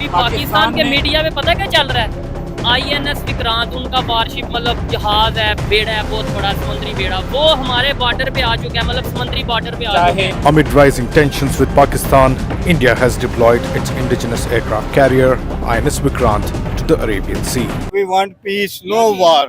अभी पाकिस्तान के मीडिया में पता क्या चल रहा है, INS विक्रांत उनका वारशिप मतलब जहाज है, बेड़ा है, बहुत बड़ा समुद्री बेड़ा, वो हमारे बॉर्डर पे आ चुका है, मतलब समुद्री बॉर्डर पे आ चुका है। Amid rising tensions with Pakistan, India has deployed its indigenous aircraft carrier INS Vikrant to the Arabian Sea. We want peace, no war.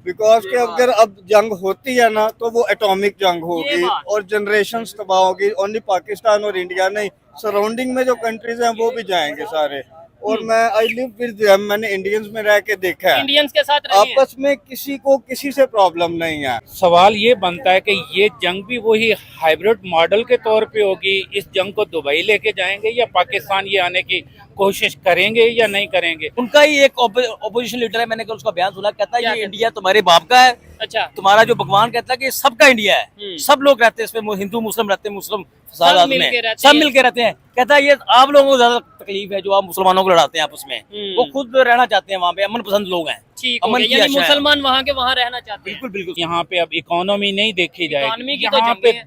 Because कि अगर अब जंग होती है ना तो वो एटॉमिक जंग होगी और जनरेशंस तबाह होगी। ओनली पाकिस्तान और इंडिया नहीं, सराउंडिंग में जो कंट्रीज हैं वो भी जाएंगे सारे। और मैं आई लिव विद देम, मैंने इंडियंस में रह के देखा है, इंडियंस के साथ रहे हैं। आपस में किसी को किसी से प्रॉब्लम नहीं है। सवाल ये बनता है कि ये जंग भी वही हाइब्रिड मॉडल के तौर पे होगी, इस जंग को दुबई लेके जाएंगे या पाकिस्तान ये आने की कोशिश करेंगे या नहीं करेंगे। उनका ही एक ऑपोजिशन लीडर है, मैंने कल उसका बयान सुना, कहता है ये इंडिया तुम्हारे बाप का है। अच्छा, तुम्हारा जो भगवान कहता है कि सबका इंडिया है, सब लोग रहते हैं इसमें, हिंदू मुस्लिम रहते हैं, मुस्लिम फसाद में सब मिलके रहते हैं। कहता है ये आप लोगों को ज्यादा तकलीफ है जो आप मुसलमानों को लड़ाते हैं आपस में, वो खुद रहना चाहते हैं वहाँ पे, अमन पसंद लोग हैं। अमन यानी मुसलमान वहाँ के वहाँ रहना चाहते हैं। बिल्कुल बिल्कुल। यहाँ पे अब इकोनॉमी नहीं देखी इकोनॉमी जाएगी, की तो यहाँ जंग पे है।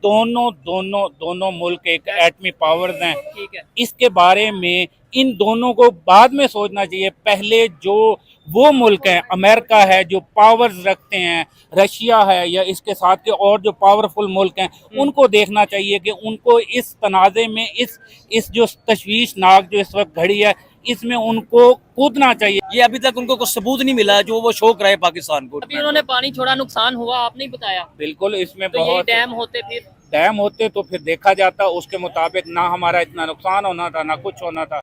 दोनों मुल्क एक एटमी पावर्स हैं। ठीक है, इसके बारे में इन दोनों को बाद में सोचना चाहिए। पहले जो वो मुल्क हैं, अमेरिका है जो पावर्स रखते हैं, रशिया है या इसके साथ के और जो पावरफुल मुल्क हैं, उनको देखना चाहिए कि उनको इस तनाज़े में इस जो तशवीशनाक जो इस वक्त घड़ी है इसमें उनको कूदना चाहिए। ये अभी तक उनको कुछ सबूत नहीं मिला जो वो शो कराए पाकिस्तान को। अभी उन्होंने पानी छोड़ा, नुकसान हुआ, आपने ही बताया। बिल्कुल, इसमें तो यही बहुत डैम होते फिर डैम होते तो फिर देखा जाता, उसके मुताबिक ना हमारा इतना नुकसान होना था ना कुछ होना था।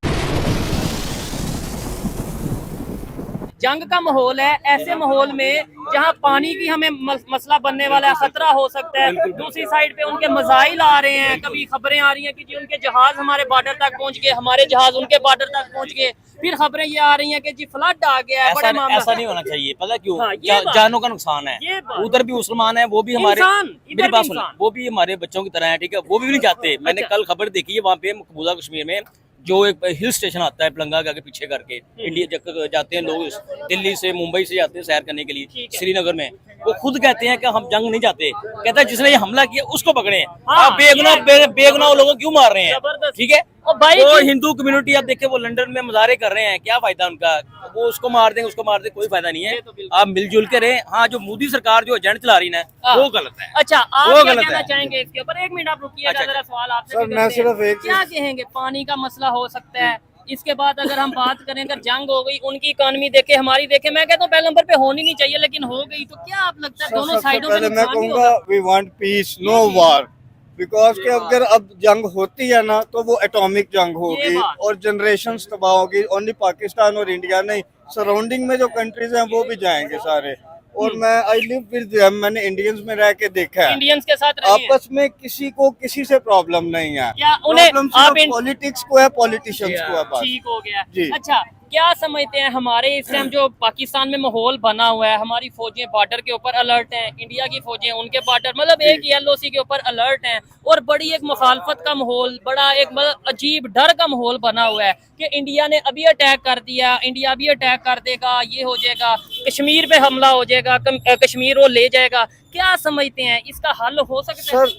जंग का माहौल है, ऐसे माहौल में जहां पानी की हमें मसला बनने वाला है, खतरा हो सकता है। दूसरी साइड पे उनके मजाइल आ रहे हैं, कभी खबरें आ रही हैं कि जी उनके जहाज हमारे बॉर्डर तक पहुंच गए, हमारे जहाज उनके बॉर्डर तक पहुंच गए। फिर खबरें ये आ रही हैं कि जी फ्लड आ गया है, बड़ा मामला। ऐसा नहीं होना चाहिए, पता क्यों? हाँ, ये जानों का नुकसान है। उधर भी मुसलमान है, वो भी हमारे, मेरी बात सुनो, वो भी हमारे बच्चों की तरह है, ठीक है, वो भी नहीं चाहते। मैंने कल खबर देखी है वहाँ पे मकबूजा कश्मीर में जो एक हिल स्टेशन आता है पलंगा के आगे पीछे करके, इंडिया जाते हैं लोग, दिल्ली से मुंबई से जाते हैं सैर करने के लिए श्रीनगर में, वो खुद कहते हैं कि हम जंग नहीं जाते। कहता है जिसने ये हमला किया उसको पकड़े। आप बेगुनाह लोगों को क्यों मार रहे हैं? ठीक है, वो हिंदू कम्युनिटी आप देखे वो लंदन में मुजाहरे कर रहे हैं, क्या फायदा उनका? वो उसको मार देंगे, उसको मार देंगे, कोई फायदा नहीं है। आप मिलजुल के रहे। हाँ, जो मोदी सरकार जो एजेंट चला रही है वो गलत है। अच्छा, आप क्या कहना चाहेंगे इसके ऊपर? एक मिनट आप रुकिएगा, जरा सवाल आपसे सर, मैं सिर्फ एक क्या कहेंगे? पानी का मसला हो सकता है, इसके बाद अगर हम बात करें, अगर जंग हो गई, उनकी इकोनॉमी देखे, हमारी देखे, मैं कहता हूँ पहले नंबर पे होनी नहीं चाहिए, लेकिन हो गई तो क्या आप लगता है दोनों साइडों में मैं कहूँगा we want peace, no war. Because कि अगर अब जंग होती है ना तो वो एटॉमिक जंग होगी और जनरेशंस तबाह होगी। ओनली पाकिस्तान और इंडिया नहीं, सराउंडिंग में जो कंट्रीज हैं वो भी जाएंगे सारे। और मैं आई लिव विद देम, मैंने इंडियंस में रह के देखा है, इंडियंस के साथ रहे हैं। आपस में किसी को किसी से प्रॉब्लम नहीं है। क्या उन्हें आप पॉलिटिक्स को है, पॉलिटिशियंस को है बस। ठीक हो गया जी। अच्छा, क्या समझते हैं हमारे इस टाइम जो पाकिस्तान में माहौल बना हुआ है, हमारी फौजें बॉर्डर के ऊपर अलर्ट हैं, इंडिया की फौजें उनके बॉर्डर मतलब एक ही LOC के ऊपर अलर्ट हैं, और बड़ी एक मुखालफत का माहौल, बड़ा एक मतलब अजीब डर का माहौल बना हुआ है कि इंडिया ने अभी अटैक कर दिया, इंडिया भी अटैक कर देगा, ये हो जाएगा, कश्मीर पे हमला हो जाएगा, कश्मीर वो ले जाएगा। क्या समझते हैं इसका हल हो सकता है? सर,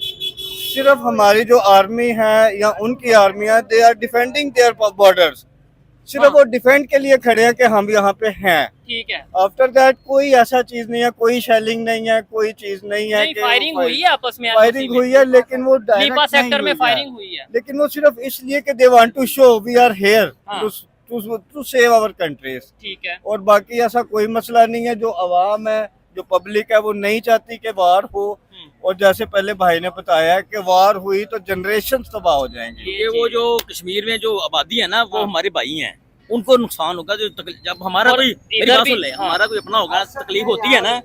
सिर्फ हमारी जो आर्मी है या उनकी आर्मी है, they are defending their borders. सिर्फ वो डिफेंड के लिए खड़े हैं कि हम यहाँ पे हैं। ठीक है, आफ्टर दैट कोई ऐसा चीज नहीं है, कोई शेलिंग नहीं है, कोई चीज नहीं है। फायरिंग हुई है आपस में, फायरिंग हुई है, लेकिन वो लीपा सेक्टर में फायरिंग हुई है, लेकिन वो सिर्फ इसलिए कि they want to show we are here to save our countries. ठीक है, और बाकी ऐसा कोई मसला नहीं है। जो अवाम है, जो पब्लिक है, वो नहीं चाहती कि वार हो। और जैसे पहले भाई ने बताया कि वार हुई तो जनरेशन तबाह हो जाएंगे। ये वो जो कश्मीर में जो आबादी है ना, वो हमारे भाई हैं, उनको नुकसान होगा। जो जब हमारा कोई, मेरी बात सुन ले, हमारा कोई अपना होगा, तकलीफ होती है ना,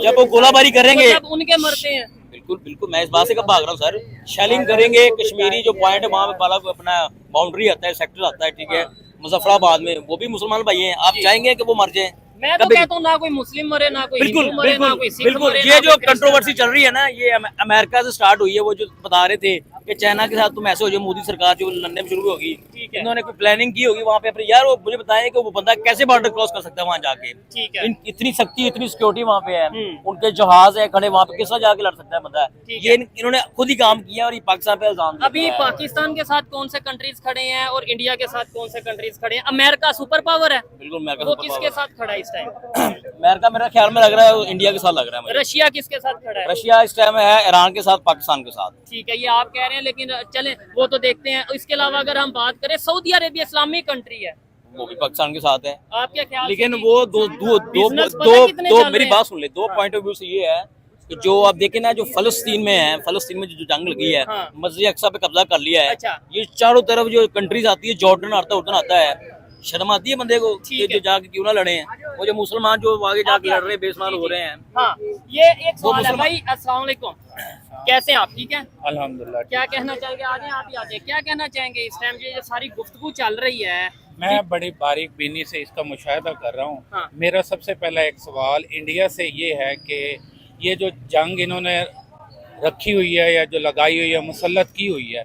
जब वो गोलाबारी करेंगे, उनके मरते हैं। बिल्कुल बिल्कुल, मैं इस बात से कब भाग रहा हूँ सर। शेलिंग करेंगे, कश्मीरी जो पॉइंट है वहाँ पे वाला अपना बाउंड्री आता है, सेक्टर आता है, ठीक है, मुजफ्फराबाद में, वो भी मुसलमान भाई हैं। आप चाहेंगे कि वो मर जाए? मैं तो कहता हूँ ना कोई मुस्लिम मरे, ना कोई बिल्कुल हिंदू मरे, ना बिल्कुल कोई सिख बिल्कुल मरे, ये ना जो कोई क्रिश्चियन। कंट्रोवर्सी चल रही है ना, ये अमेरिका से स्टार्ट हुई है। वो जो बता रहे थे कि चाइना के साथ तुम ऐसे हो जाओ, मोदी सरकार जो लड़ने में शुरू होगी, ठीक है। इन्होंने कोई प्लानिंग की होगी वहाँ पे अपने। यार वो मुझे बताएं कि वो बंदा कैसे बॉर्डर क्रॉस कर सकता है वहाँ जाके। ठीक है। इतनी शक्ति, इतनी सिक्योरिटी वहाँ पे है, उनके जहाज है खड़े वहाँ पे, किस तरह जाके लड़ सकता है बंदा। ठीक ये इन्होंने खुद ही काम किया और ये पाकिस्तान पे इल्जाम अभी पाकिस्तान के साथ कौन से कंट्रीज खड़े हैं और इंडिया के साथ कौन से कंट्रीज खड़े हैं? अमेरिका सुपर पावर है, बिल्कुल अमेरिका वो किसके साथ खड़ा है इस टाइम? अमेरिका मेरा ख्याल में लग रहा है इंडिया के साथ लग रहा है मुझे। रशिया किसके साथ खड़ा है? रशिया इस टाइम है ईरान के साथ, पाकिस्तान के साथ। ठीक है, ये आप कह रहे हैं, लेकिन चलें वो तो देखते हैं। इसके अलावा अगर हम बात करें, सऊदी अरेबिया इस्लामिक कंट्री है, वो भी पाकिस्तान के साथ है। आप क्या ख्याल? लेकिन से कि वो दो दो दो business दो, पता है दो, कितने दो चल मेरी रहे बात सुन ले। दो पॉइंट ऑफ व्यू से ये है कि जो आप देखें ना, जो फलस्तीन में है, फलस्तीन में जो जंग लगी है, हाँ। मस्जिद अक्सा पे कब्जा कर लिया है। अच्छा। ये चारों तरफ जो कंट्रीज आती है, जॉर्डन आता है, उर्दन आता है, शर्म आती है बंदे को कि जो जाके क्यों ना लड़े हैं। वो जो मुसलमान जो आगे जाके लड़ रहे हैं, बेसमान हो रहे हैं। हाँ, ये एक सवाल है मुसलमान- भाई। अस्सलाम वालेकुम, कैसे हैं आप? ठीक है, अल्हम्दुलिल्लाह। क्या कहना चाहेंगे? आ जाए, आप ही आ जाए। क्या कहना चाहेंगे इस टाइम ये सारी गुफ्तगू चल रही है? मैं बड़ी बारीक बीनी से इसका मुशाहिदा कर रहा हूँ। हाँ। मेरा सबसे पहला एक सवाल इंडिया से ये है कि ये जो जंग इन्होंने रखी हुई है या जो लगाई हुई है, मुसल्लत की हुई है,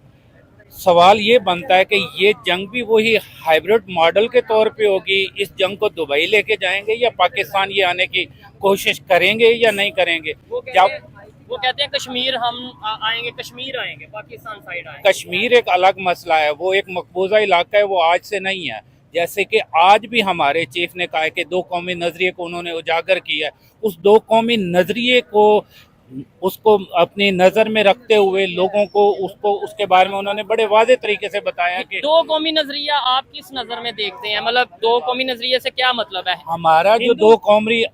सवाल ये बनता है कि ये जंग भी वही हाइब्रिड मॉडल के तौर पे होगी, इस जंग को दुबई लेके जाएंगे या पाकिस्तान ये आने की कोशिश करेंगे या नहीं करेंगे? वो कहते हैं कश्मीर हम आएंगे, कश्मीर आएंगे, पाकिस्तान साइड आएंगे। कश्मीर एक अलग मसला है, वो एक मकबूजा इलाका है, वो आज से नहीं है। जैसे कि आज भी हमारे चीफ ने कहा है कि दो कौमी नज़रिए को उन्होंने उजागर किया है। उस दो कौमी नज़रिए को उसको अपनी नज़र में रखते हुए लोगों को उसको उसके बारे में उन्होंने बड़े वाज़े तरीके से बताया कि दो कौमी नजरिया आप किस नजर में देखते हैं? मतलब दो कौमी नजरिए से क्या मतलब है? हमारा जो दो कौमी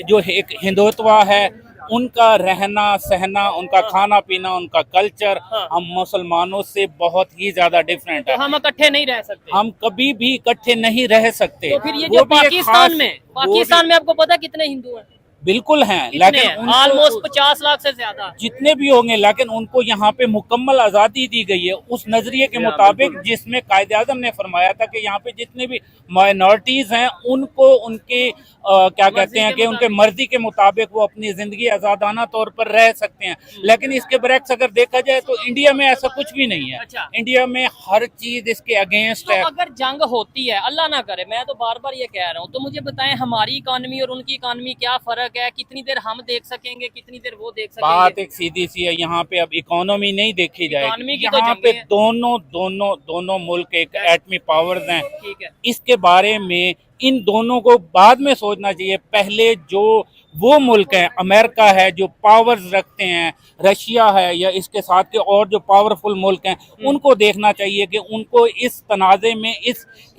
जो एक हिंदुत्व है, उनका रहना सहना, उनका खाना पीना, उनका कल्चर हाँ। हम मुसलमानों से बहुत ही ज्यादा डिफरेंट तो है। हम इकट्ठे नहीं रह सकते। हम कभी भी इकट्ठे नहीं रह सकते। तो फिर ये वो जो भी एक पाकिस्तान खास- में, वो भी- पाकिस्तान में आपको पता है कितने हिंदू हैं? बिल्कुल हैं, कितने लेकिन हैं? उनको- ऑलमोस्ट 50 लाख से ज्यादा। जितने भी होंगे, लेकिन उनको यहाँ पे मुकम्मल आज़ादी दी गई है उस नज़रिए के मुताबिक जिसमें कायदे-आज़म ने फरमाया था कि यहाँ पे जितने भी माइनॉरिटीज़ हैं उनको उनके क्या कहते हैं कि उनके मर्जी के मुताबिक वो अपनी ज़िंदगी आज़ादाना तौर पर रह सकते हैं। लेकिन इसके बरक्स अगर देखा जाए तो इंडिया में ऐसा कुछ भी नहीं है। अच्छा। इंडिया में हर चीज़ इसके अगेंस्ट तो है। अगर जंग होती है, अल्लाह ना करे, मैं तो बार बार ये कह रहा हूँ, तो मुझे बताएं हमारी इकानमी और उनकी इकानमी क्या फर्क है? कितनी देर हम देख सकेंगे, कितनी देर वो देख बात सकेंगे? एक सीधी सी है, यहाँ पे अब इकोनॉमी नहीं देखी इकोनॉमी जाएगी। की तो यहाँ जंग पे है। दोनों मुल्क एक एटमी पावर्स हैं। ठीक है। इसके बारे में इन दोनों को बाद में सोचना चाहिए। पहले जो वो मुल्क हैं, अमेरिका है जो पावर्स रखते हैं, रशिया है या इसके साथ के और जो पावरफुल मुल्क हैं, उनको देखना चाहिए कि उनको इस तनाज़े में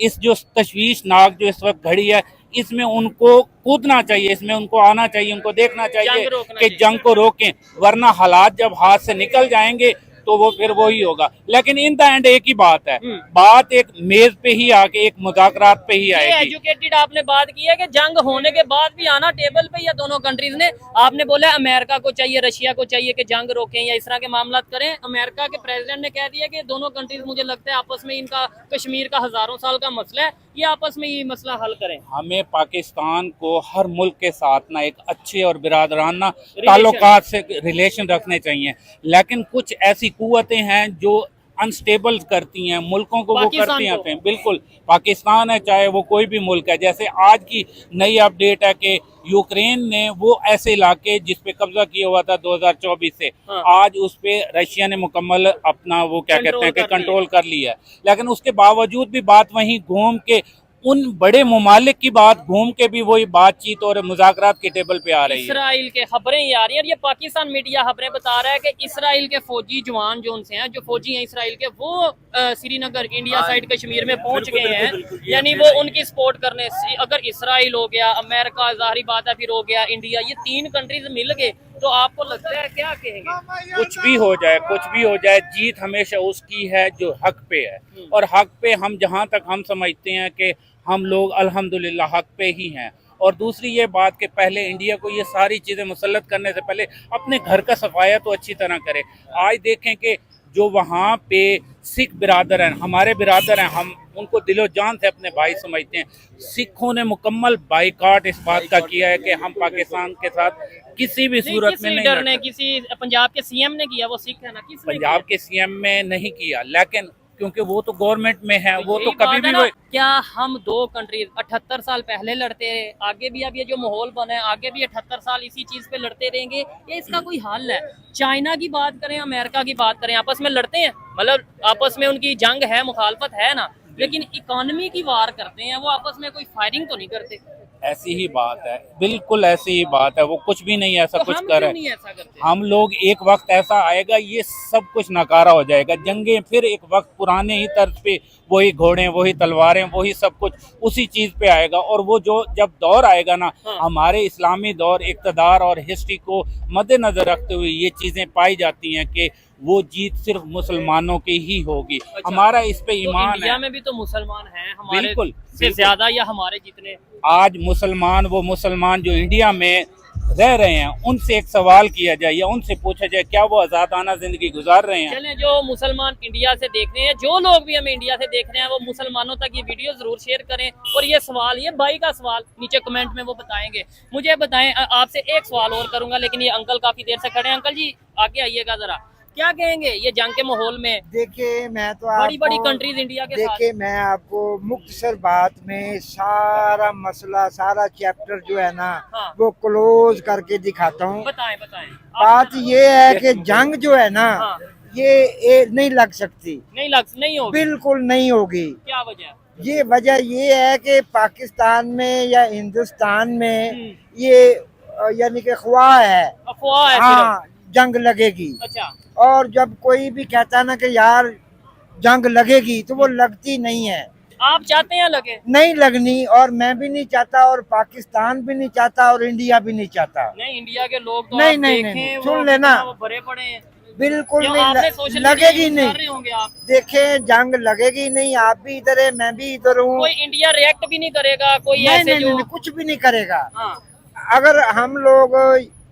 इस जो तशवीशनाक जो इस वक्त घड़ी है, इसमें उनको कूदना चाहिए, इसमें उनको आना चाहिए, उनको देखना चाहिए जंग रोकना कि चाहिए। जंग को रोकें, वरना हालात जब हाथ से निकल जाएंगे तो वो फिर वही होगा। लेकिन इन द एंड एक ही बात है, बात एक मेज पे ही आके एक मुज़ाकरात पे ही ये आएगी। एजुकेटेड आपने बात की है कि जंग होने के बाद भी आना टेबल पे, या दोनों कंट्रीज ने, आपने बोला अमेरिका को चाहिए, रशिया को चाहिए कि जंग रोकें या इस तरह के मामला करें। अमेरिका के प्रेसिडेंट ने कह दिया कि दोनों कंट्रीज, मुझे लगता है आपस में इनका कश्मीर का हजारों साल का मसला है, ये आपस में ये मसला हल करें। हमें पाकिस्तान को हर मुल्क के साथ ना एक अच्छे और बिरादराना ताल्लुकात से रिलेशन रखने चाहिए। लेकिन कुछ ऐसी कुव्वतें हैं जो अनस्टेबल करती हैं मुल्कों को, वो पाकिस्तान करती को। हैं। बिल्कुल, पाकिस्तान है चाहे वो कोई भी मुल्क है। जैसे आज की नई अपडेट है कि यूक्रेन ने वो ऐसे इलाके जिस पे कब्जा किया हुआ था 2024 से, हाँ। आज उस पे रशिया ने मुकम्मल अपना वो क्या कहते हैं कि कंट्रोल कर कंट्रोल कर लिया है। लेकिन उसके बावजूद भी बात वहीं घूम के उन बड़े मुमालिक की बात घूम के भी वही बातचीत और मुज़ाकरात की टेबल पे आ रही है। इसराइल के खबरें ये आ रही हैं, और ये पाकिस्तान मीडिया खबरें बता रहा है कि इसराइल के फौजी जवान जो उनसे हैं, जो फौजी हैं इसराइल के, वो श्रीनगर इंडिया साइड कश्मीर में पहुंच गए हैं, यानी वो उनकी सपोर्ट करने। अगर इसराइल हो गया, अमेरिका, जाहिर बात है, फिर हो गया इंडिया, ये 3 कंट्रीज मिल गए, तो आपको लगता है क्या कहेंगे? कुछ भी हो जाए, जीत हमेशा उसकी है जो हक पे है। और हक पे हम जहाँ तक हम समझते हैं कि हम लोग अल्हम्दुलिल्लाह हक पे ही हैं। और दूसरी ये बात कि पहले इंडिया को ये सारी चीज़ें मुसल्लत करने से पहले अपने घर का सफाया तो अच्छी तरह करे। आज देखें कि जो वहाँ पे सिख बिरादर हैं, हमारे बिरादर हैं, हम उनको दिलो जान से अपने भाई समझते हैं। सिखों ने मुकम्मल बाइकाट इस बात का किया है कि हम पाकिस्तान के साथ किसी भी सूरत में नहीं लीडर लड़ ने, सकते। किसी पंजाब के सीएम ने किया, वो सिख है ना, किसने पंजाब किया? के सीएम में नहीं किया, लेकिन क्योंकि वो तो गवर्नमेंट में है, वो तो यही कभी बात भी है ना, वो क्या हम दो कंट्रीज 78 साल पहले लड़ते रहे, आगे भी अब ये जो माहौल बना है आगे भी 78 साल इसी चीज पे लड़ते रहेंगे? ये इसका कोई हल है? चाइना की बात करें, अमेरिका की बात करें, आपस में लड़ते हैं, मतलब आपस में उनकी जंग है, मुखालफत है ना, लेकिन इकोनॉमी की वार करते हैं, वो आपस में कोई फायरिंग तो नहीं करते। ऐसी ही बात है, बिल्कुल ऐसी ही बात है। वो कुछ भी नहीं ऐसा तो कुछ हम कर क्यों रहे। नहीं ऐसा करते? हम लोग एक वक्त ऐसा आएगा, ये सब कुछ नकारा हो जाएगा, जंगें फिर एक वक्त पुराने ही तर्ज पे, वही घोड़े, वही तलवारें, वही सब कुछ उसी चीज पे आएगा। और वो जो जब दौर आएगा ना, हाँ। हमारे इस्लामी दौर, इक़्तिदार और हिस्ट्री को मद्देनजर रखते हुए ये चीजें पाई जाती हैं कि वो जीत सिर्फ मुसलमानों की ही होगी। अच्छा, हमारा इस पे तो ईमान इंडिया है। में भी तो मुसलमान हैं हमारे बिल्कुल, से बिल्कुल। ज्यादा, या हमारे जितने? आज मुसलमान, वो मुसलमान जो इंडिया में रह रहे हैं, उनसे एक सवाल किया जाए या उनसे पूछा जाए क्या वो आजादाना जिंदगी गुजार रहे हैं? चलें, जो मुसलमान इंडिया से देख रहे हैं, जो लोग भी हमें इंडिया से देख रहे हैं, वो मुसलमानों तक ये वीडियो जरूर शेयर करें। और ये सवाल, ये भाई का सवाल नीचे कमेंट में वो बताएंगे। मुझे बताएं, आपसे एक सवाल और करूंगा, लेकिन ये अंकल काफी देर से खड़े हैं। अंकल जी आगे आइएगा जरा, क्या कहेंगे ये जंग के माहौल में? देखिए मैं तो बड़ी बड़ी आपको कंट्रीज इंडिया के साथ। देखिए मैं आपको मुख्तसर बात में सारा मसला, सारा चैप्टर जो है ना, हाँ। वो क्लोज करके दिखाता हूँ। बताएं बताएं। बात ये है कि जंग जो है ना, हाँ। ये नहीं लग सकती, नहीं होगी। बिल्कुल नहीं होगी। क्या वजह? ये वजह ये है कि पाकिस्तान में या हिंदुस्तान में ये यानी कि ख्वाह है, अफवाह है हाँ जंग लगेगी। सिर्फ। अच्छा, और जब कोई भी कहता है ना कि यार जंग लगेगी, तो वो लगती नहीं है, आप चाहते हैं लगे? नहीं लगनी। और मैं भी नहीं चाहता, और पाकिस्तान भी नहीं चाहता, और इंडिया भी नहीं चाहता। नहीं, इंडिया के लोग तो नहीं, आप नहीं, देखें, नहीं, वो सुन लेना। कितना वो भरे पड़े हैं। बिल्कुल क्यों, नहीं आपने सोशल लगेगी मीडिया यूज नहीं। कर रहे होंगे आप। देखें जंग लगेगी नहीं, आप भी इधर है, मैं भी इधर हूँ। कोई इंडिया रिएक्ट भी नहीं करेगा, कोई नहीं, ऐसे नहीं, जो नहीं, कुछ भी नहीं करेगा। हाँ, अगर हम लोग,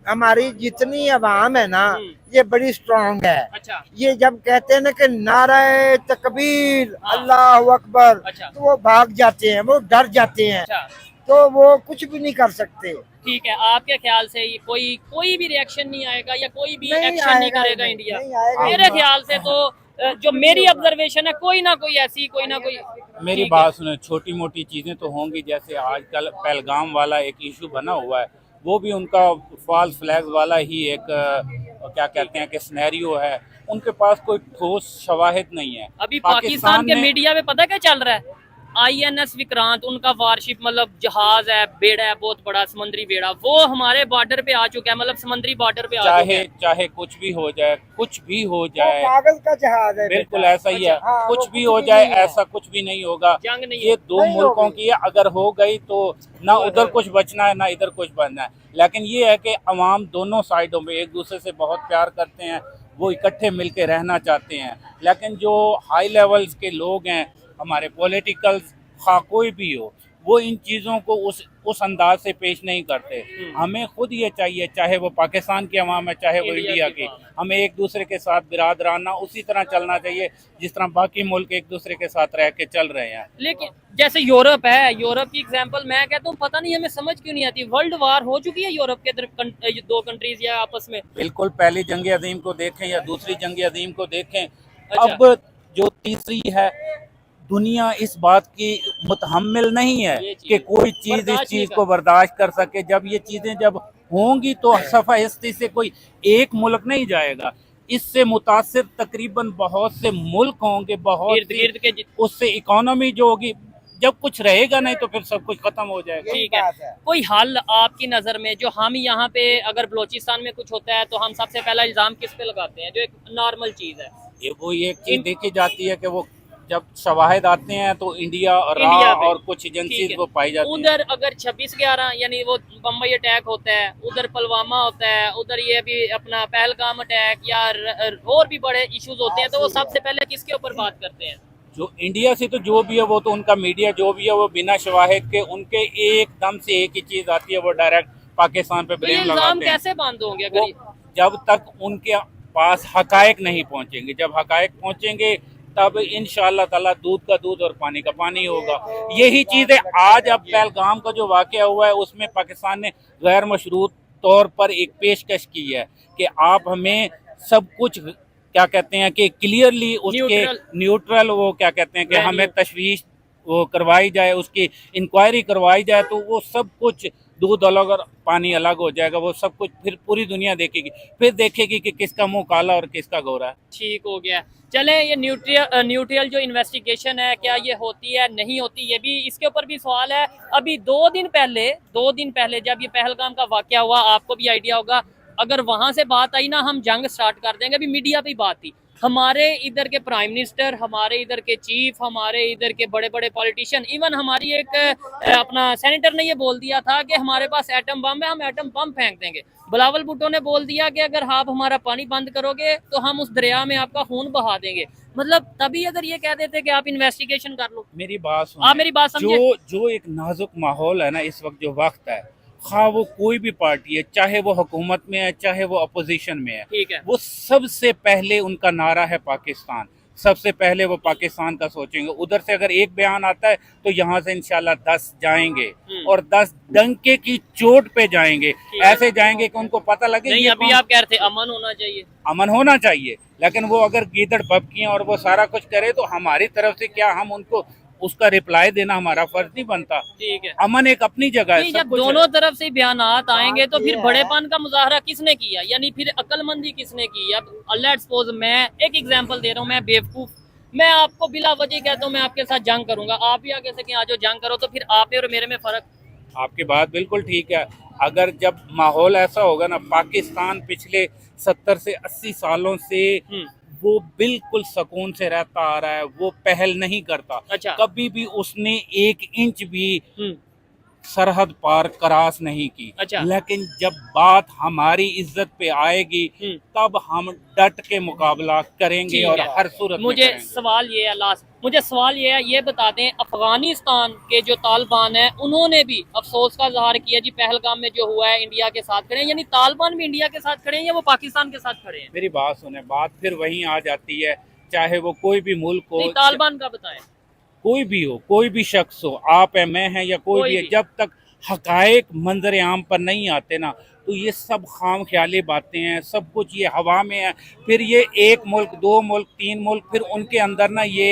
हमारी जितनी आवाम है ना, ये बड़ी स्ट्रांग है। अच्छा, ये जब कहते हैं ना कि नारे तकबीर, हाँ। अल्लाह अकबर, अच्छा। तो वो भाग जाते हैं, वो डर जाते हैं, अच्छा, तो वो कुछ भी नहीं कर सकते। ठीक है। आपके ख्याल से ये कोई भी रिएक्शन नहीं आएगा, या कोई भी नहीं एक्शन नहीं आएगा, करेगा नहीं, इंडिया? नहीं आएगा। मेरे ख्याल से तो जो मेरी ऑब्जर्वेशन है, कोई ना कोई ऐसी, कोई ना कोई। मेरी ठीक बात सुने, छोटी मोटी चीजें तो होंगी, जैसे आजकल पहलगाम वाला एक इशू बना हुआ है, वो भी उनका फॉल्स फ्लैग्स वाला ही एक क्या कहते हैं कि सिनेरियो है। उनके पास कोई ठोस शवाहिद नहीं है। अभी पाकिस्तान के ने- मीडिया में पता क्या चल रहा है? INS विक्रांत, उनका वारशिप, मतलब जहाज है, बेड़ा है बहुत बड़ा, समुद्री बेड़ा, वो हमारे बॉर्डर पे आ चुका है, मतलब समुद्री बॉर्डर पे आ चुका चाहे है। चाहे कुछ भी हो जाए, कुछ भी हो वो जाए, कागज का जहाज है बिल्कुल बेटा। ऐसा ही है। अच्छा, हाँ, कुछ वो भी कुछ हो भी जाए, नहीं है। ऐसा कुछ भी नहीं होगा। जंग नहीं ये है। दो नहीं मुल्कों होगी। की है, अगर हो गई तो ना उधर कुछ बचना है ना इधर कुछ बचना है। लेकिन ये है कि अवाम दोनों साइडों में एक दूसरे से बहुत प्यार करते हैं, वो इकट्ठे मिलके रहना चाहते हैं। लेकिन जो हाई लेवल्स के लोग हैं, हमारे पॉलिटिकल्स, खा कोई भी हो, वो इन चीज़ों को उस अंदाज से पेश नहीं करते। हमें खुद ये चाहिए, चाहे वो पाकिस्तान की अवाम है, चाहे वो इंडिया की, हमें एक दूसरे के साथ बिरादराना उसी तरह चलना चाहिए जिस तरह बाकी मुल्क एक दूसरे के साथ रह के चल रहे हैं। लेकिन जैसे यूरोप है, यूरोप की एग्जांपल मैं कहता हूँ, पता नहीं हमें समझ क्यों नहीं आती। वर्ल्ड वार हो चुकी है यूरोप के दो कंट्रीज या आपस में। बिल्कुल, पहली जंग अजीम को देखें या दूसरी जंग अजीम को देखें, अच्छा। अब जो तीसरी है, दुनिया इस बात की मुतहम्मिल नहीं है ये चीज़ कि कोई चीज़ इस बर्दाश्त नहीं चीज़ कर- को बर्दाश्त कर सके। जब ये चीज़ें जब होंगी तो सफ़ाहिस्ती से कोई एक मुल्क नहीं जाएगा, इससे मुतासिर तकरीबन बहुत से मुल्क होंगे, बहुत इर्द गिर्द के उससे इकोनॉमी जो होगी, जब कुछ रहेगा नहीं तो फिर सब कुछ खत्म हो जाएगा। यही ठीक है। बात है। कोई हल आपकी नज़र में, जो हम यहाँ पे अगर बलूचिस्तान में कुछ होता है तो हम सबसे पहला इल्ज़ाम किस पे लगाते हैं, जो एक नॉर्मल चीज़ है? वो एक चीज़ देखी जाती है कि वो जब शवाहिद आते हैं तो इंडिया इंडिया रा पे। और कुछ ठीक एजेंसीज है। वो पाई जाती हैं। उधर अगर 26/11 यानी वो बम्बई अटैक होता है, उधर पुलवामा होता है, उधर ये भी अपना पहलगाम अटैक या और भी बड़े इश्यूज होते हैं, तो वो सबसे पहले किसके ऊपर बात करते हैं? जो इंडिया से तो जो भी है वो तो उनका मीडिया जो भी है वो बिना शवाहिद के उनके एकदम से एक ही चीज आती है, वो डायरेक्ट पाकिस्तान पे तो ये ब्लेम इल्जाम लगाते हैं। कैसे बंद होंगे अगर वो जब तक उनके पास हकायक नहीं पहुंचेंगे, जब हकायक पहुंचेंगे तब इंशाअल्लाह ताला दूध का दूध और पानी का पानी होगा। यही चीज़ें आज अब पहलगाम का जो वाक़या हुआ है उसमें पाकिस्तान ने गैर मशरूत तौर पर एक पेशकश की है कि आप हमें सब कुछ क्या कहते हैं कि क्लियरली उसके न्यूट्रल वो क्या कहते हैं कि हमें तशवीश वो करवाई जाए, उसकी इंक्वायरी करवाई जाए, तो वो सब कुछ दूध अलग और पानी अलग हो जाएगा। वो सब कुछ फिर पूरी दुनिया देखेगी, फिर देखेगी कि किसका मुंह काला और किसका गोरा है। ठीक हो गया। चलें, ये न्यूट्रियल जो इन्वेस्टिगेशन है क्या ये होती है नहीं होती, ये भी इसके ऊपर भी सवाल है। अभी 2 दिन पहले जब ये पहलगाम का वाकया हुआ, आपको भी आइडिया होगा, अगर वहां से बात आई ना हम जंग स्टार्ट कर देंगे। अभी मीडिया पे बात थी, हमारे इधर के प्राइम मिनिस्टर, हमारे इधर के चीफ, हमारे इधर के बड़े बड़े पॉलिटिशियन, इवन हमारी एक अपना सेनेटर ने ये बोल दिया था कि हमारे पास एटम बम है, हम एटम बम फेंक देंगे। बिलावल भुट्टो ने बोल दिया कि अगर आप हमारा पानी बंद करोगे तो हम उस दरिया में आपका खून बहा देंगे। मतलब तभी अगर ये कह देते कि आप इन्वेस्टिगेशन कर लो। मेरी बात सुनिए, आप मेरी बात समझे। जो एक नाजुक माहौल है ना इस वक्त, जो वक्त है, खा वो कोई भी पार्टी है, चाहे वो हुकूमत में है चाहे वो अपोजिशन में है, ठीक है, वो सबसे पहले उनका नारा है पाकिस्तान। सबसे पहले वो पाकिस्तान का सोचेंगे। उधर से अगर एक बयान आता है तो यहाँ से इंशाल्लाह 10 जाएंगे और 10 डंके की चोट पे जाएंगे। ऐसे जाएंगे कि उनको पता लगे। नहीं, अभी आप कह रहे थे अमन होना चाहिए, अमन होना चाहिए, लेकिन वो अगर गीदड़ बबकियां और वो सारा कुछ करे तो हमारी तरफ से क्या हम उनको उसका रिप्लाई देना हमारा फर्ज नहीं बनता। ठीक है, अमन एक अपनी जगह है। जब दोनों तरफ से बयानात आएंगे तो फिर बड़ेपन का मुजाहरा किसने किया, यानी फिर अक्लमंदी किसने की। अब लेट्स सपोज मैं एक एग्जांपल दे रहा हूँ, मैं बेवकूफ, मैं आपको बिला वजह कहता हूँ मैं आपके साथ जंग करूंगा, आप भी आगे से कि आज जंग करो, तो फिर आप और मेरे में फर्क। आपकी बात बिल्कुल ठीक है। अगर जब माहौल ऐसा होगा ना, पाकिस्तान पिछले 70 से 80 सालों से वो बिल्कुल सुकून से रहता आ रहा है, वो पहल नहीं करता। अच्छा। कभी भी उसने 1 इंच भी सरहद पार क्रॉस नहीं की। अच्छा। लेकिन जब बात हमारी इज्जत पे आएगी तब हम डट के मुकाबला करेंगे और हर सूरत में मुझे करेंगे। सवाल ये है, मुझे सवाल ये है, ये बता दें अफगानिस्तान के जो तालिबान है उन्होंने भी अफसोस का इजहार किया जी पहलगाम में जो हुआ है इंडिया के साथ खड़े हैं, यानी तालिबान भी इंडिया के साथ खड़े हैं या वो पाकिस्तान के साथ खड़े हैं। मेरी बात सुने, बात फिर वहीं आ जाती है, चाहे वो कोई भी मुल्क हो, तालिबान का बताएं, कोई भी हो, कोई भी शख्स हो, आप है, मैं है या कोई भी है, जब तक हकायक मंजर आम पर नहीं आते ना तो ये सब खाम ख्याली बातें हैं, सब कुछ ये हवा में है। फिर ये 1 मुल्क 2 मुल्क 3 मुल्क, फिर उनके अंदर ना ये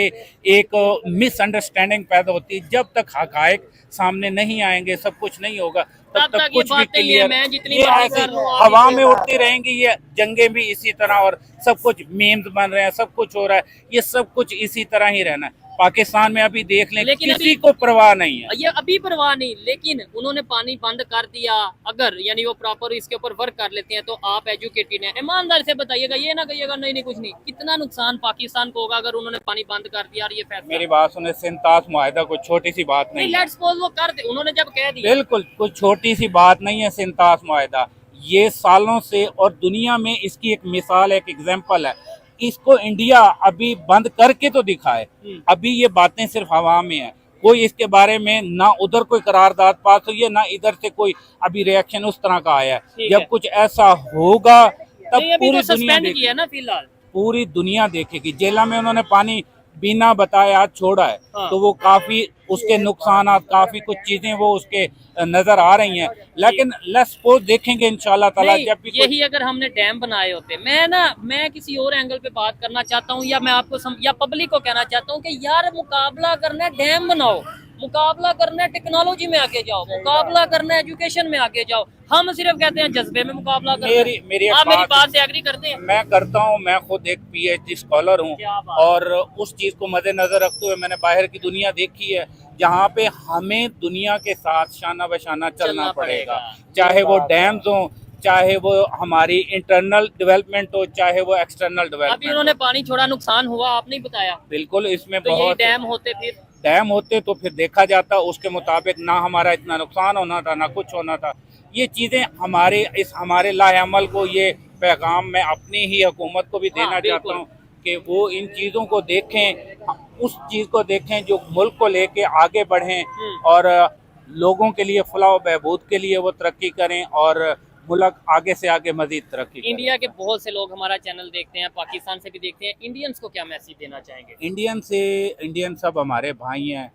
एक मिसअंडरस्टैंडिंग पैदा होती है। जब तक हकायक सामने नहीं आएंगे, सब कुछ नहीं होगा, तब तक कुछ भी क्लियर, ये ऐसे हवा में उड़ती रहेंगी। ये जंगें भी इसी तरह और सब कुछ मीम्स बन रहे हैं, सब कुछ हो रहा है, ये सब कुछ इसी तरह ही रहना है। पाकिस्तान में अभी देख लें, किसी को परवाह नहीं है, ये अभी परवाह नहीं, लेकिन उन्होंने पानी बंद कर दिया। अगर यानी वो प्रॉपर इसके ऊपर वर्क कर लेते हैं तो आप एजुकेटेड हैं, ईमानदार से बताइएगा, ये ना कहिएगा नहीं नहीं कुछ नहीं, कितना नुकसान पाकिस्तान को होगा अगर उन्होंने पानी बंद कर दिया। और ये फैसला, मेरी बात सुने, सिंतास मुआहिदा कोई छोटी सी बात नहीं है। लेट्स सपोज वो कर दे, उन्होंने जब कह दिया, बिल्कुल कुछ छोटी सी बात नहीं है सिंतास मुआहिदा। ये सालों से, और दुनिया में इसकी एक मिसाल, एक एग्जाम्पल है। इसको इंडिया अभी बंद करके तो दिखाए, अभी ये बातें सिर्फ हवा में है, कोई इसके बारे में ना उधर कोई करारदाद पास हुई है ना इधर से कोई अभी रिएक्शन उस तरह का आया है। जब कुछ ऐसा होगा तब पूरी दुनिया किया ना, फिलहाल पूरी दुनिया देखेगी। जेला में उन्होंने पानी बिना बताए आज छोड़ा है, तो वो काफी उसके नुकसान, काफी कुछ चीजें वो उसके नजर आ रही हैं। लेकिन लेट्स सपोज देखेंगे इंशाल्लाह ताला जब भी यही अगर हमने डैम बनाए होते, मैं किसी और एंगल पे बात करना चाहता हूँ, या मैं आपको या पब्लिक को कहना चाहता हूँ कि यार मुकाबला करना है, डैम बनाओ, मुकाबला करना है टेक्नोलॉजी में आगे जाओ, मुकाबला करना है एजुकेशन में आगे जाओ। हम सिर्फ कहते हैं जज्बे में मुकाबला करना। आप मेरी बात से एग्री करते हैं? मैं करता हूँ, मैं खुद एक PhD स्कॉलर हूँ और उस चीज को मद्देनजर रखते हुए मैंने बाहर की दुनिया देखी है जहाँ पे हमें दुनिया के साथ शाना बशाना चलना पड़ेगा, चाहे वो डैम्स हो, चाहे वो हमारी इंटरनल डेवलपमेंट हो, चाहे वो एक्सटर्नल डेवलपमेंट। अभी उन्होंने पानी छोड़ा, नुकसान हुआ, आपने बताया। बिल्कुल, इसमें तो बहुत डैम होते तो फिर देखा जाता, उसके मुताबिक ना हमारा इतना नुकसान होना था ना कुछ होना था। ये चीज़ें हमारे लाहेअमल को, ये पैगाम मैं अपनी ही हुकूमत को भी देना चाहता हूँ कि वो इन चीज़ों को देखें, उस चीज़ को देखें जो मुल्क को लेके आगे बढ़ें और लोगों के लिए फलाह व बहबूद के लिए वो तरक्की करें और मुल्क आगे से आगे मजीद तरक्की करे। इंडिया के बहुत से लोग हमारा चैनल देखते हैं, पाकिस्तान से भी देखते हैं, इंडियंस को क्या मैसेज देना चाहेंगे? इंडियन सब हमारे भाई हैं,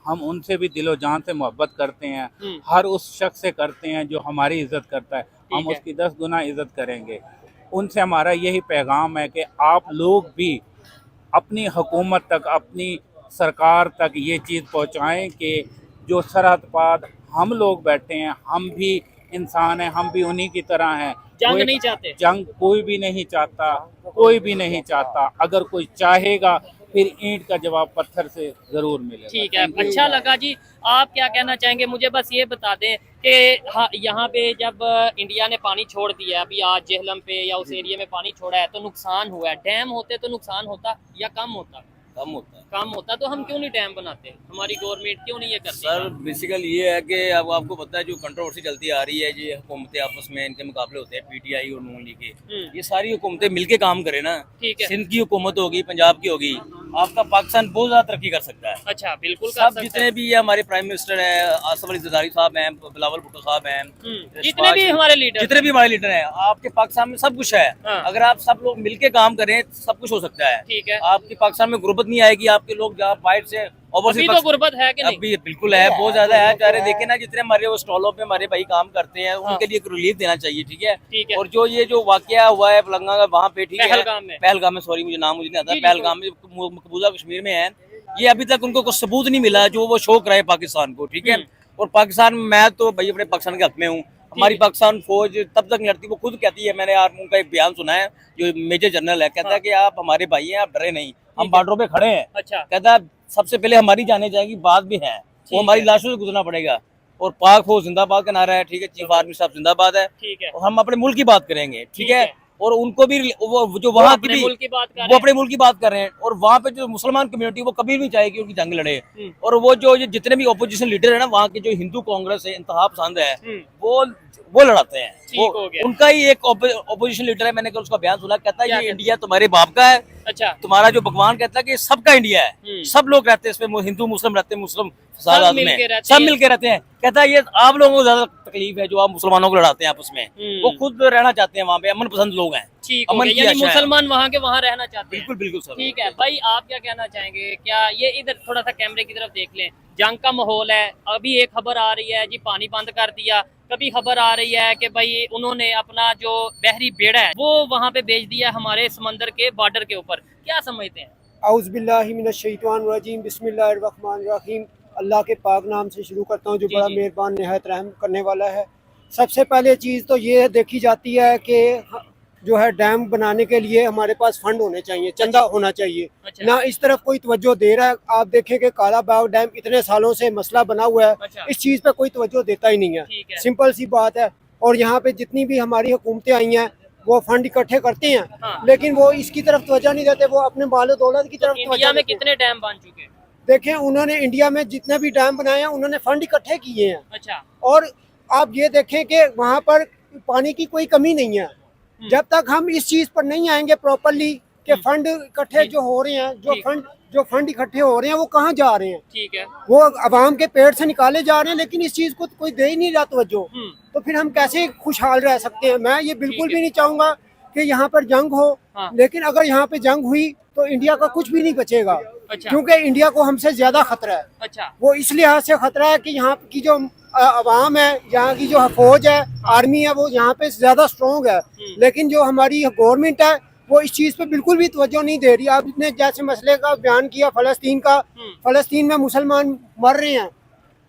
हम उनसे भी दिलो जान से मोहब्बत करते हैं, हर उस शख्स से करते हैं जो हमारी इज्जत करता है, हम उसकी 10 गुना इज्जत करेंगे। उनसे हमारा यही पैगाम है कि आप लोग भी अपनी हुकूमत तक, अपनी सरकार तक ये चीज़ पहुँचाएँ कि जो सरहद पार हम लोग बैठे हैं, हम भी इंसान हैं, हम भी उन्हीं की तरह हैं। जंग नहीं चाहते? जंग कोई भी नहीं चाहता, कोई भी नहीं चाहता। अगर कोई चाहेगा फिर ईंट का जवाब पत्थर से जरूर मिलेगा। ठीक है, अच्छा लगा जी। आप क्या कहना चाहेंगे? मुझे बस ये बता दें कि यहाँ पे जब इंडिया ने पानी छोड़ दिया है, अभी आज जेहलम पे या उस एरिया में पानी छोड़ा है, तो नुकसान हुआ है। डैम होते तो नुकसान होता या कम होता? कम होता। तो हम क्यों नहीं डैम बनाते? हमारी गवर्नमेंट क्यों नहीं ये करती? सर बेसिकल ये है कि अब आपको पता है जो कंट्रोवर्सी चलती आ रही है, ये हुकूमतें आपस में इनके मुकाबले होते हैं, पीटीआई और नून लीग के, ये सारी हुकूमतें मिलके काम करें ना। ठीक है। सिंध की हुकूमत होगी, पंजाब की होगी, आपका पाकिस्तान बहुत ज्यादा तरक्की कर सकता है। अच्छा, बिल्कुल कर सब सकते जितने हैं। भी हमारे प्राइम मिनिस्टर हैं, आसिफ अली जरदारी साहब हैं, बिलावल भुट्टो साहब हैं, जितने भी हमारे लीडर, जितने भी हमारे लीडर हैं, आपके पाकिस्तान में सब कुछ है। हाँ। अगर आप सब लोग मिलके काम करें सब कुछ हो सकता है। ठीक है। आपके पाकिस्तान में गुर्बत नहीं आएगी, आपके लोग जहाँ बाहर से अभी तो गुर्बत है कि नहीं? अभी बिल्कुल है, बहुत ज्यादा है। चाहे देखे ना जितने हमारे वो स्टॉलों पे हमारे भाई काम करते हैं, उनके लिए एक रिलीफ देना चाहिए। ठीक है। ठीक है। और जो ये जो वाकया हुआ है पलंगा का वहाँ पे, ठीक है, पहलगाम में सॉरी मुझे नाम मुझे नहीं आता, जी, पहलगाम में मकबूजा कश्मीर में है, ये अभी तक उनको कुछ सबूत नहीं मिला जो वो शो कराए पाकिस्तान को। ठीक है। और पाकिस्तान में मैं तो भाई अपने पाकिस्तान के हक में हूँ। हमारी पाकिस्तान फौज तब तक नहीं लड़ती, वो खुद कहती है, मैंने यार उनका एक बयान सुना है, जो मेजर जनरल है, कहता है कि आप हमारे भाई हैं, आप डरे नहीं, हम बॉर्डरों पे खड़े हैं। अच्छा। कहता है सबसे पहले हमारी जाने जाएगी, बाद भी है, वो हमारी लाशों से गुजरना पड़ेगा। और पाक फौज जिंदाबाद का नारा है। ठीक है। चीफ आर्मी साहब जिंदाबाद है। ठीक है। और हम अपने मुल्क की बात करेंगे। ठीक है। और उनको भी वो जो वहाँ की भी मुल्क की बात कर वो अपने मुल्क की बात कर रहे हैं। और वहाँ पे जो मुसलमान कम्युनिटी वो कभी नहीं चाहेगी उनकी जंग लड़े। और वो जो जितने भी ओपोजिशन लीडर है ना, वहाँ के जो हिंदू कांग्रेस है, इंतहा पसंद है, वो लड़ाते हैं। उनका ही एक ओपोजिशन लीडर है, मैंने कल उसका बयान सुना, कहता है ये इंडिया तुम्हारे बाप का है। अच्छा। तुम्हारा जो भगवान कहता है कि सबका इंडिया है, सब लोग रहते हैं इसमें, हिंदू मुस्लिम रहते हैं, मुस्लिम फसाद में सब मिलके रहते हैं। कहता है ये आप लोगों को ज्यादा तकलीफ है जो आप मुसलमानों को लड़ाते हैं आपस में, वो खुद रहना चाहते हैं वहाँ पे, अमन पसंद लोग हैं। अमन की यानी मुसलमान वहाँ के वहाँ रहना चाहते हैं। बिल्कुल बिल्कुल सर। ठीक है भाई, आप क्या कहना चाहेंगे? क्या ये इधर थोड़ा सा कैमरे की तरफ देख लें, जंग का माहौल है, अभी एक खबर आ रही है जी पानी बंद कर दिया, कभी खबर आ रही है कि भाई उन्होंने अपना जो बहरी बेड़ा है वो वहाँ पे भेज दिया हमारे समंदर के बॉर्डर के ऊपर, क्या समझते हैं? औज़ुबिल्लाहि मिनश्शैतानिर्रजीम, बिस्मिल्लाहिर्रहमानिर्रहीम। अल्लाह के पाक नाम से शुरू करता हूँ जो बड़ा मेहरबान निहायत रहम करने वाला है। सबसे पहले चीज़ तो ये देखी जाती है कि जो है डैम बनाने के लिए हमारे पास फंड होने चाहिए, चंदा होना चाहिए। अच्छा। ना इस तरफ कोई तवज्जो दे रहा है। आप देखें कि काला बाग डैम इतने सालों से मसला बना हुआ है। अच्छा। इस चीज़ पे कोई तवज्जो देता ही नहीं है। सिंपल सी बात है। और यहाँ पे जितनी भी हमारी हुकूमतें आई हैं वो फंड इकट्ठे करते हैं। हाँ। लेकिन वो इसकी तरफ तवज्जो नहीं देते, वो अपने मालो दौलत की तरफ इंडिया में कितने डैम बन चुके हैं? देखें, उन्होंने इंडिया में जितने भी डैम बनाए हैं उन्होंने फंड इकट्ठे किए हैं। अच्छा। और आप ये देखें कि वहाँ पर पानी की कोई कमी नहीं है। जब तक हम इस चीज पर नहीं आएंगे प्रॉपरली कि फंड इकट्ठे जो हो रहे हैं, जो फंड इकट्ठे हो रहे हैं वो कहाँ जा रहे हैं? ठीक है। वो अवाम के पेट से निकाले जा रहे हैं, लेकिन इस चीज को कोई दे ही नहीं रहा तवज्जो। तो फिर हम कैसे खुशहाल रह सकते हैं? मैं ये बिल्कुल भी नहीं चाहूंगा कि यहाँ पर जंग हो। हाँ। लेकिन अगर यहाँ पे जंग हुई तो इंडिया का कुछ भी नहीं बचेगा। अच्छा। क्योंकि इंडिया को हमसे ज्यादा खतरा है। अच्छा। वो इस लिहाज से खतरा है कि यहाँ की जो अवाम है, यहाँ की जो फौज है, आर्मी है, वो यहाँ पे ज्यादा स्ट्रॉन्ग है। लेकिन जो हमारी गवर्नमेंट है वो इस चीज पे बिल्कुल भी तवज्जो नहीं दे रही। आपने जैसे मसले का बयान किया फलस्तीन का, फलस्तीन में मुसलमान मर रहे हैं,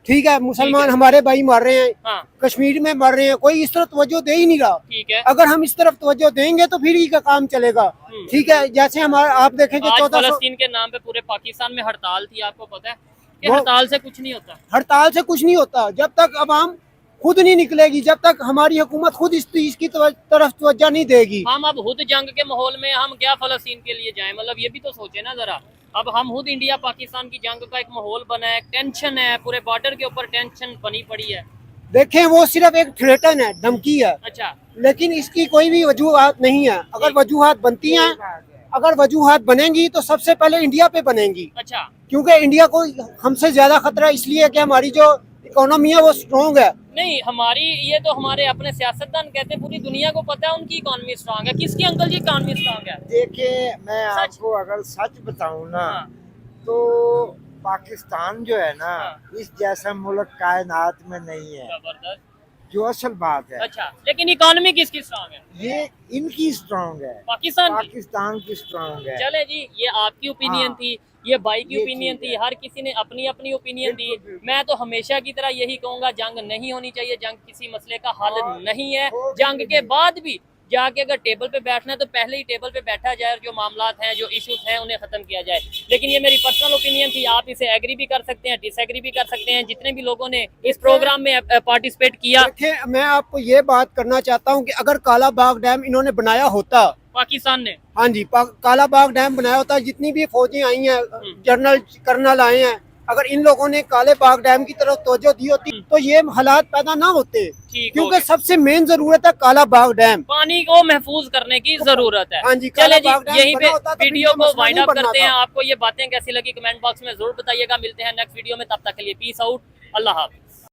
ठीक है, मुसलमान हमारे भाई मर रहे हैं। हाँ। कश्मीर में मर रहे हैं, कोई इस तरफ तवज्जो दे ही नहीं रहा। ठीक है। अगर हम इस तरफ तवज्जो देंगे तो फिर ही का काम चलेगा। ठीक है। जैसे हमारा आप देखेंगे आज 1400 फलस्तीन के नाम पे पूरे पाकिस्तान में हड़ताल थी, आपको पता है कि हड़ताल से कुछ नहीं होता। हड़ताल से कुछ नहीं होता जब तक अवाम खुद नहीं निकलेगी, जब तक हमारी हुकूमत खुद इसकी तरफ तवज्जो नहीं देगी। हम अब खुद जंग के माहौल में हम क्या फलस्तीन के लिए जाएं? मतलब ये भी तो सोचे ना जरा। अब हम खुद इंडिया पाकिस्तान की जंग का एक माहौल बना है, टेंशन है, पूरे बॉर्डर के ऊपर टेंशन बनी पड़ी है। देखें, वो सिर्फ एक थ्रेटन है, धमकी है। अच्छा। लेकिन इसकी कोई भी वजूहात नहीं है। अगर वजूहात बनती हैं, अगर वजूहात बनेंगी तो सबसे पहले इंडिया पे बनेंगी। अच्छा। क्योंकि इंडिया को हमसे ज्यादा खतरा इसलिए है कि हमारी जो इकोनॉमी है वो स्ट्रॉन्ग है। नहीं, हमारी ये तो हमारे अपने सियासतदान कहते हैं, पूरी दुनिया को पता है उनकी इकोनॉमी स्ट्रांग है। किसकी अंकल जी इकोनॉमी स्ट्रांग है? देखिए मैं सच। आपको अगर सच बताऊं ना, हाँ। तो पाकिस्तान जो है ना, हाँ। इस जैसा मुल्क कायनात में नहीं है, जबरदस्त। जो असल बात है। अच्छा, लेकिन इकोनॉमी किसकी स्ट्रांग है? ये इनकी स्ट्रॉन्ग है, पाकिस्तान की? पाकिस्तान की स्ट्रॉन्ग है। चले जी, ये आपकी ओपिनियन हाँ। थी, ये भाई की ये ओपिनियन ठीक थी, है। हर किसी ने अपनी अपनी ओपिनियन दी। बिल्कुल, बिल्कुल। मैं तो हमेशा की तरह यही कहूंगा, जंग नहीं होनी चाहिए, जंग किसी मसले का हल और नहीं है। होगी जंग भी के नहीं। बाद भी जाके अगर टेबल पे बैठना है तो पहले ही टेबल पे बैठा जाए और जो मामलात हैं, जो इश्यूज हैं, उन्हें खत्म किया जाए। लेकिन ये मेरी पर्सनल ओपिनियन थी, आप इसे एग्री भी कर सकते हैं, डिसएग्री भी कर सकते हैं। जितने भी लोगों ने इस प्रोग्राम में पार्टिसिपेट किया, देखिए मैं आपको ये बात करना चाहता हूँ कि अगर काला बाग डैम इन्होंने बनाया होता, पाकिस्तान ने, हाँ जी, काला बाग डैम बनाया होता, जितनी भी फौजें आई हैं, जनरल कर्नल आए हैं, अगर इन लोगों ने काले बाग डैम की तरफ तवज्जो दी होती तो ये हालात पैदा ना होते। ठीक हो क्योंकि गया। सबसे मेन जरूरत है काला बाग डैम। पानी को महफूज करने की जरूरत है। हाँ जी, काला चले जी, बाग डैम यहीं बना पे होता तो वीडियो फिर ये को मसला वाइंड नहीं अप बनना करते हैं। था। आपको ये बातें कैसी लगी कमेंट बॉक्स में जरूर बताइएगा। मिलते हैं नेक्स्ट वीडियो में, तब तक के लिए पीस आउट, अल्लाह हाफ़िज़।